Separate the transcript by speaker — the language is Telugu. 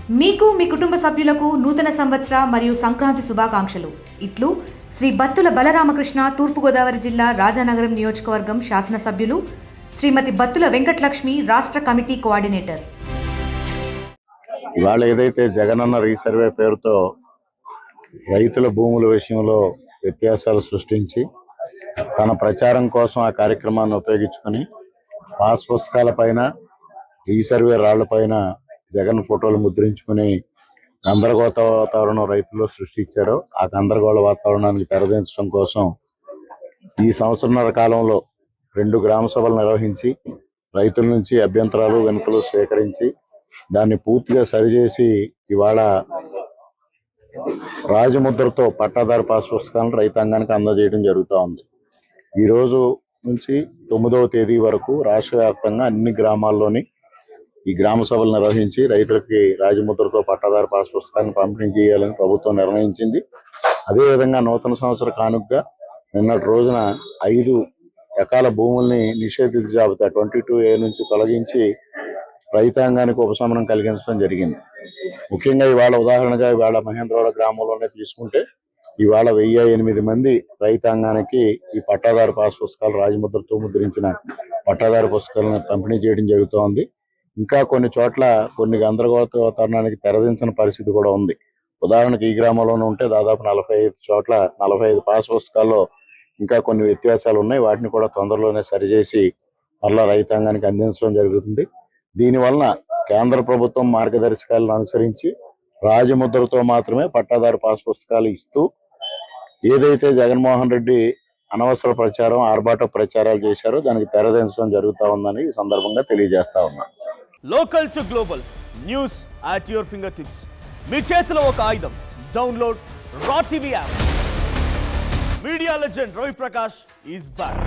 Speaker 1: మీకు మీ కుటుంబ సభ్యులకు నూతన సంవత్సర మరియు సంక్రాంతి శుభాకాంక్షలు. ఇట్లు శ్రీ బత్తుల బలరామకృష్ణ, తూర్పుగోదావరి జిల్లా రాజానగరం నియోజకవర్గం శాసనసభ్యులు శ్రీమతి బత్తుల వెంకటలక్ష్మి, రాష్ట్ర కమిటీ కోఆర్డినేటర్.
Speaker 2: ఇవాళ ఏదైతే జగనన్న రీసర్వే పేరుతో రైతుల భూముల విషయంలో వ్యత్యాసాలు సృష్టించి తన ప్రచారం కోసం ఆ కార్యక్రమాన్ని ఉపయోగించుకొని పాస్ పుస్తకాల పైన, రీసర్వే రాళ్లపైన జగన్ ఫోటోలు ముద్రించుకుని గందరగోళ వాతావరణం రైతుల్లో సృష్టించారో ఆ గందరగోళ వాతావరణానికి తెరదించడం కోసం ఈ సంవత్సరంన్నర కాలంలో 2 గ్రామ సభలు నిర్వహించి రైతుల నుంచి అభ్యంతరాలు, వినతులు స్వీకరించి దాన్ని పూర్తిగా సరిచేసి ఇవాళ రాజముద్రతో పట్టాదారు పాస్ పుస్తకాలను రైతాంగానికి అందజేయడం జరుగుతూ ఉంది. ఈ రోజు నుంచి 9వ తేదీ వరకు రాష్ట్ర వ్యాప్తంగా అన్ని గ్రామాల్లోని ఈ గ్రామ సభలు నిర్వహించి రైతులకి రాజముద్రతో పట్టాదారు పాస్ పుస్తకాలను పంపిణీ చేయాలని ప్రభుత్వం నిర్ణయించింది. అదేవిధంగా నూతన సంవత్సర కానుకగా నిన్నటి రోజున 5 రకాల భూముల్ని నిషేధిత జాబితా 22A నుంచి తొలగించి రైతాంగానికి ఉపశమనం కలిగించడం జరిగింది. ముఖ్యంగా ఇవాళ ఉదాహరణగా ఇవాళ మహేంద్రవాడ గ్రామంలోనే తీసుకుంటే ఇవాళ 1008 మంది రైతాంగానికి ఈ పట్టాదారు పాస్ పుస్తకాలు రాజముద్రతో ముద్రించిన పట్టాదారు పుస్తకాలను పంపిణీ చేయడం జరుగుతోంది. ఇంకా కొన్ని చోట్ల కొన్ని గందరగోళ వాతావరణానికి తెరదించిన పరిస్థితి కూడా ఉంది. ఉదాహరణకు ఈ గ్రామంలోనే ఉంటే దాదాపు 45 చోట్ల 45 పాస్ పుస్తకాల్లో ఇంకా కొన్ని వ్యత్యాసాలు ఉన్నాయి. వాటిని కూడా తొందరలోనే సరిచేసి మరలా రైతాంగానికి అందించడం జరుగుతుంది. దీనివలన కేంద్ర ప్రభుత్వం మార్గదర్శకాలను అనుసరించి రాజముద్రతో మాత్రమే పట్టాదారు పాస్ పుస్తకాలు ఇస్తూ ఏదైతే జగన్మోహన్ రెడ్డి అనవసర ప్రచారం, ఆర్భాట ప్రచారాలు చేశారో దానికి తెరదించడం జరుగుతూ ఉందని ఈ సందర్భంగా తెలియజేస్తా ఉన్నా.
Speaker 3: Local to global news at your fingertips. మీ చేతిలో ఒక ఆయుధం. Download Raw TV app. Media legend Ravi Prakash is back.